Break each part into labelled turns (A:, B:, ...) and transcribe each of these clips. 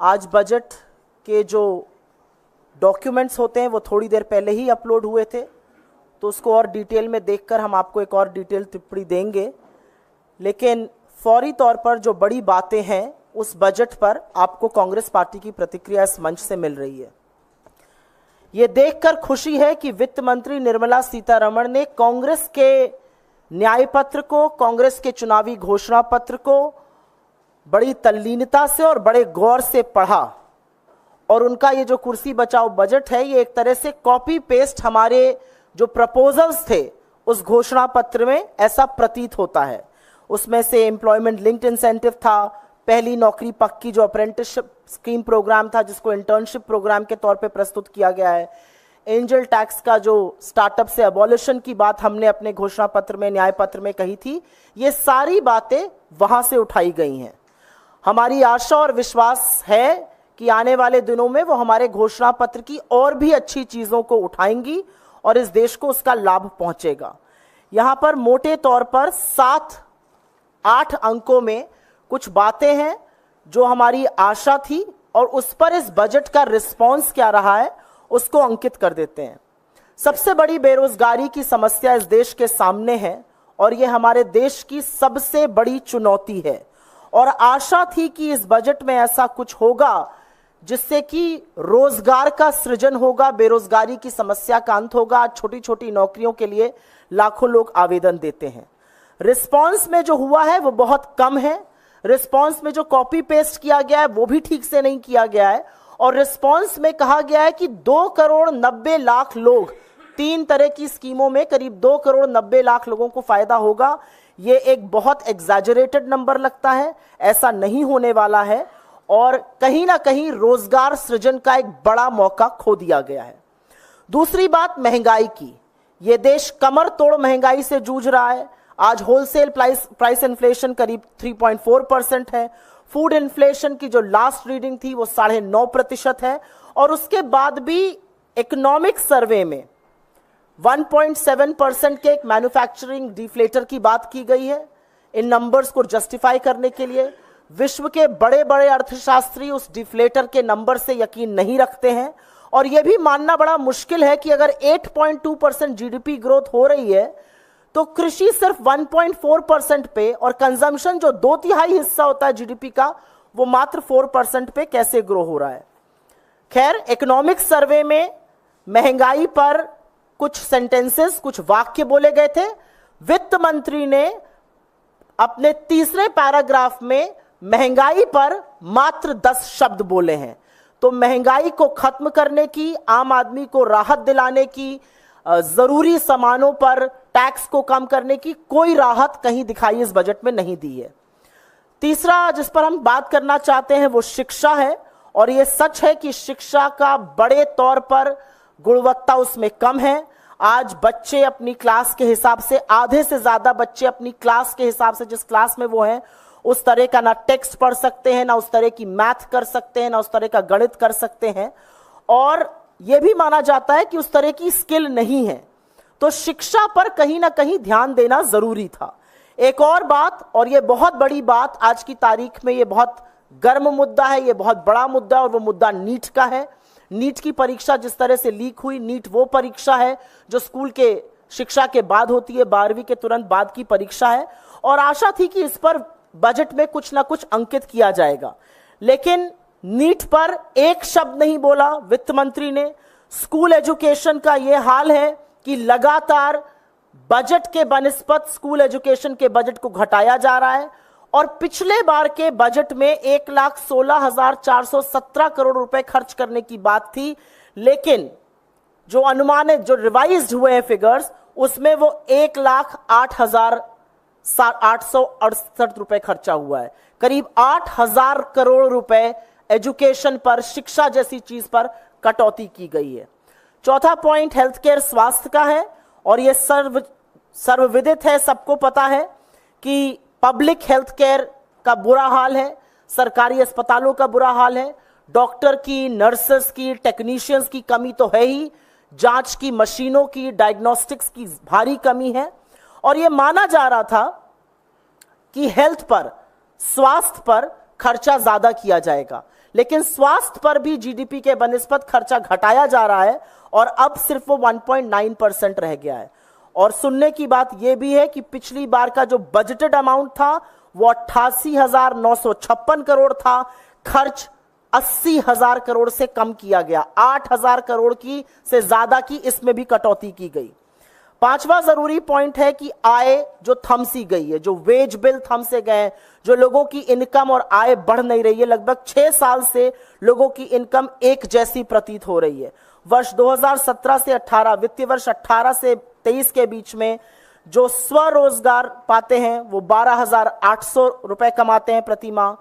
A: आज बजट के जो डॉक्यूमेंट्स होते हैं वो थोड़ी देर पहले ही अपलोड हुए थे, तो उसको और डिटेल में देखकर हम आपको एक और डिटेल टिप्पणी देंगे। लेकिन फौरी तौर पर जो बड़ी बातें हैं उस बजट पर आपको कांग्रेस पार्टी की प्रतिक्रिया इस मंच से मिल रही है। ये देखकर खुशी है कि वित्त मंत्री निर्मला सीतारमण ने कांग्रेस के न्याय पत्र को, कांग्रेस के चुनावी घोषणा पत्र को बड़ी तल्लीनता से और बड़े गौर से पढ़ा, और उनका ये जो कुर्सी बचाओ बजट है ये एक तरह से कॉपी पेस्ट हमारे जो प्रपोजल्स थे उस घोषणा पत्र में ऐसा प्रतीत होता है। उसमें से एम्प्लॉयमेंट लिंक्ड इंसेंटिव था, पहली नौकरी पक्की जो अप्रेंटिसशिप स्कीम प्रोग्राम था जिसको इंटर्नशिप प्रोग्राम के तौर पे प्रस्तुत किया गया है, एंजल टैक्स का जो स्टार्टअप से अबॉलिशन की बात हमने अपने घोषणा पत्र में, न्याय पत्र में कही थी, ये सारी बातें वहां से उठाई गई हैं। हमारी आशा और विश्वास है कि आने वाले दिनों में वो हमारे घोषणा पत्र की और भी अच्छी चीजों को उठाएंगी और इस देश को उसका लाभ पहुंचेगा। यहां पर मोटे तौर पर 7-8 अंकों में कुछ बातें हैं जो हमारी आशा थी और उस पर इस बजट का रिस्पॉन्स क्या रहा है उसको अंकित कर देते हैं। सबसे बड़ी बेरोजगारी की समस्या इस देश के सामने है और यह हमारे देश की सबसे बड़ी चुनौती है, और आशा थी कि इस बजट में ऐसा कुछ होगा जिससे कि रोजगार का सृजन होगा, बेरोजगारी की समस्या का अंत होगा। छोटी छोटी नौकरियों के लिए लाखों लोग आवेदन देते हैं। रिस्पॉन्स में जो हुआ है वो बहुत कम है। रिस्पॉन्स में जो कॉपी पेस्ट किया गया है वो भी ठीक से नहीं किया गया है, और रिस्पॉन्स में कहा गया है कि 2,90,00,000 लोग, 3 तरह की स्कीमों में करीब 2,90,00,000 लोगों को फायदा होगा। ये एक बहुत एग्जैजरेटेड नंबर लगता है, ऐसा नहीं होने वाला है, और कहीं ना कहीं रोजगार सृजन का एक बड़ा मौका खो दिया गया है। दूसरी बात महंगाई की, ये देश कमर तोड़ महंगाई से जूझ रहा है। आज होलसेल प्राइस इन्फ्लेशन करीब 3.4% है। फूड इन्फ्लेशन की जो लास्ट रीडिंग थी वो 9.5% है, और उसके बाद भी इकोनॉमिक सर्वे में 1.7% के एक मैन्युफैक्चरिंग डिफ्लेटर की बात की गई है। इन नंबर्स को जस्टिफाई करने के लिए विश्व के बड़े बड़े अर्थशास्त्री उस डिफ्लेटर के नंबर से यकीन नहीं रखते हैं, और यह भी मानना बड़ा मुश्किल है कि अगर 8.2% जीडीपी ग्रोथ हो रही है तो कृषि सिर्फ 1.4% पे और कंजम्पशन जो 2/3 हिस्सा होता है जीडीपी का वो मात्र 4% पे कैसे ग्रो हो रहा है। खैर, इकोनॉमिक सर्वे में महंगाई पर कुछ सेंटेंसेस, कुछ वाक्य बोले गए थे। वित्त मंत्री ने अपने तीसरे पैराग्राफ में महंगाई पर मात्र 10 शब्द बोले हैं। तो महंगाई को खत्म करने की, आम आदमी को राहत दिलाने की, जरूरी सामानों पर टैक्स को कम करने की कोई राहत कहीं दिखाई इस बजट में नहीं दी है। तीसरा जिस पर हम बात करना चाहते हैं वो शिक्षा है, और यह सच है कि शिक्षा का बड़े तौर पर गुणवत्ता उसमें कम है। आज बच्चे अपनी क्लास के हिसाब से, आधे से ज्यादा बच्चे अपनी क्लास के हिसाब से, जिस क्लास में वो हैं उस तरह का ना टेक्स्ट पढ़ सकते हैं, ना उस तरह की मैथ कर सकते हैं, ना उस तरह का गणित कर सकते हैं, और यह भी माना जाता है कि उस तरह की स्किल नहीं है। तो शिक्षा पर कहीं ना कहीं ध्यान देना जरूरी था। एक और बात, और यह बहुत बड़ी बात, आज की तारीख में यह बहुत गर्म मुद्दा है, यह बहुत बड़ा मुद्दा है, और वो मुद्दा नीट का है। नीट की परीक्षा जिस तरह से लीक हुई, नीट वो परीक्षा है जो स्कूल के शिक्षा के बाद होती है, 12वीं के तुरंत बाद की परीक्षा है, और आशा थी कि इस पर बजट में कुछ ना कुछ अंकित किया जाएगा। लेकिन नीट पर एक शब्द नहीं बोला वित्त मंत्री ने। स्कूल एजुकेशन का यह हाल है कि लगातार बजट के बनिस्पत स्कूल एजुकेशन के बजट को घटाया जा रहा है, और पिछले बार के बजट में 1,16,417 करोड़ रुपए खर्च करने की बात थी, लेकिन जो अनुमानित, जो रिवाइज्ड हुए हैं फिगर्स, उसमें वो 1,08,868 रुपए खर्चा हुआ है। करीब 8,000 करोड़ रुपए एजुकेशन पर, शिक्षा जैसी चीज पर कटौती की गई है। चौथा पॉइंट हेल्थ केयर, स्वास्थ्य का है, और यह सर्वविदित है, सबको पता है कि पब्लिक हेल्थ केयर का बुरा हाल है, सरकारी अस्पतालों का बुरा हाल है। डॉक्टर की, नर्सेस की, टेक्नीशियंस की कमी तो है ही, जांच की मशीनों की, डायग्नोस्टिक्स की भारी कमी है, और यह माना जा रहा था कि हेल्थ पर, स्वास्थ्य पर खर्चा ज्यादा किया जाएगा। लेकिन स्वास्थ्य पर भी जीडीपी के बनिस्बत खर्चा घटाया जा रहा है और अब सिर्फ वो 1.9% रह गया है। और सुनने की बात यह भी है कि पिछली बार का जो बजटेड अमाउंट था वो 88,956 करोड़ था, खर्च 80,000 करोड़ से कम किया गया, 8,000 करोड़ की से ज्यादा की इसमें भी कटौती की गई। पांचवा जरूरी पॉइंट है कि आय जो थमसी गई है, जो वेज बिल थमसे गए हैं, जो लोगों की इनकम और आय बढ़ नहीं रही है, लगभग 6 साल से लोगों की इनकम एक जैसी प्रतीत हो रही है। वर्ष 2017 से 18, वित्तीय वर्ष 18 से 23 के बीच में जो स्वरोजगार पाते हैं वो 12,800 रुपए कमाते हैं प्रति माह,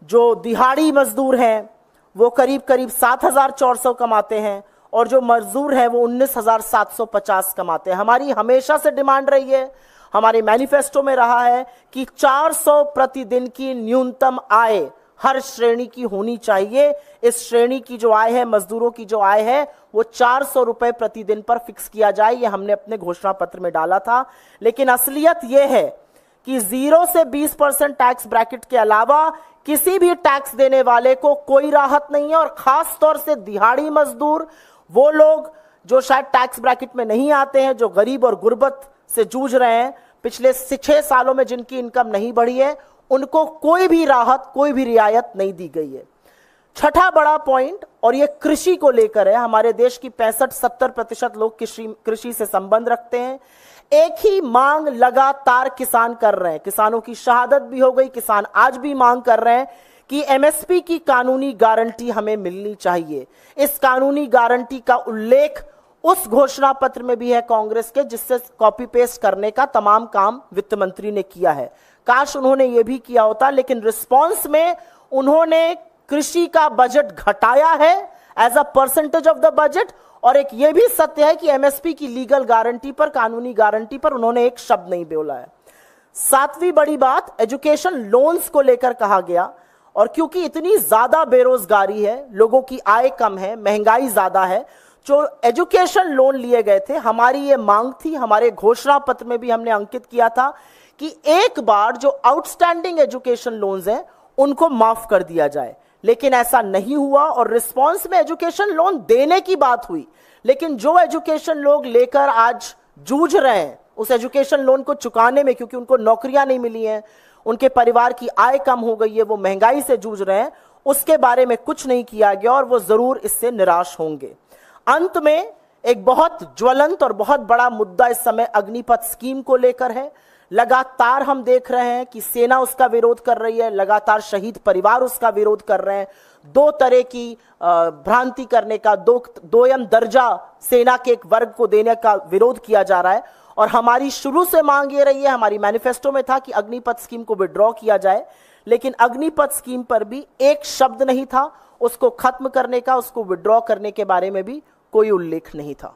A: जो दिहाड़ी मजदूर हैं वो करीब करीब 7,400 कमाते हैं, और जो मजदूर है वो 19,750 कमाते हैं। हमारी हमेशा से डिमांड रही है, हमारे मैनिफेस्टो में रहा है कि 400 प्रतिदिन की न्यूनतम आय हर श्रेणी की होनी चाहिए। इस श्रेणी की जो आय है, मजदूरों की जो आय है, वो 400 रुपए प्रतिदिन पर फिक्स किया जाए, ये हमने अपने घोषणा पत्र में डाला था। लेकिन असलियत यह है कि 0 से 20% टैक्स ब्रैकेट के अलावा किसी भी टैक्स देने वाले को कोई राहत नहीं है, और खास तौर से दिहाड़ी मजदूर, वो लोग जो शायद टैक्स ब्रैकेट में नहीं आते हैं, जो गरीब और गुर्बत से जूझ रहे हैं, पिछले 6 सालों में जिनकी इनकम नहीं बढ़ी है, उनको कोई भी राहत, कोई भी रियायत नहीं दी गई है। छठा बड़ा पॉइंट, और ये कृषि को लेकर है। हमारे देश की 65-70% लोग कृषि से संबंध रखते हैं। एक ही मांग लगातार किसान कर रहे हैं, किसानों की शहादत भी हो गई, किसान आज भी मांग कर रहे हैं कि एमएसपी की कानूनी गारंटी हमें मिलनी चाहिए। इस कानूनी गारंटी का उल्लेख उस घोषणा पत्र में भी है कांग्रेस के, जिससे कॉपी पेस्ट करने का तमाम काम वित्त मंत्री ने किया है। काश उन्होंने यह भी किया होता, लेकिन रिस्पांस में उन्होंने कृषि का बजट घटाया है as a percentage of the budget, और एक यह भी सत्य है कि एमएसपी की लीगल गारंटी पर, कानूनी गारंटी पर उन्होंने एक शब्द नहीं बोला है। सातवीं बड़ी बात, एजुकेशन लोन्स को लेकर कहा गया, और क्योंकि इतनी ज्यादा बेरोजगारी है, लोगों की आय कम है, महंगाई ज्यादा है, जो एजुकेशन लोन लिए गए थे, हमारी ये मांग थी, हमारे घोषणा पत्र में भी हमने अंकित किया था कि एक बार जो आउटस्टैंडिंग एजुकेशन लोन्स हैं उनको माफ कर दिया जाए। लेकिन ऐसा नहीं हुआ, और रिस्पांस में एजुकेशन लोन देने की बात हुई, लेकिन जो एजुकेशन लोग लेकर आज जूझ रहे हैं उस एजुकेशन लोन को चुकाने में, क्योंकि उनको नौकरियां नहीं मिली हैं, उनके परिवार की आय कम हो गई है, वो महंगाई से जूझ रहे हैं, उसके बारे में कुछ नहीं किया गया, और वो जरूर इससे निराश होंगे। अंत में एक बहुत ज्वलंत और बहुत बड़ा मुद्दा इस समय अग्निपथ स्कीम को लेकर है। लगातार हम देख रहे हैं कि सेना उसका विरोध कर रही है, लगातार शहीद परिवार उसका विरोध कर रहे हैं। 2 तरह की भ्रांति करने का, दोयम दर्जा सेना के एक वर्ग को देने का विरोध किया जा रहा है, और हमारी शुरू से मांग ये रही है, हमारी मैनिफेस्टो में था कि अग्निपथ स्कीम को विड्रॉ किया जाए, लेकिन अग्निपथ स्कीम पर भी एक शब्द नहीं था, उसको खत्म करने का, उसको विड्रॉ करने के बारे में भी कोई उल्लेख नहीं था।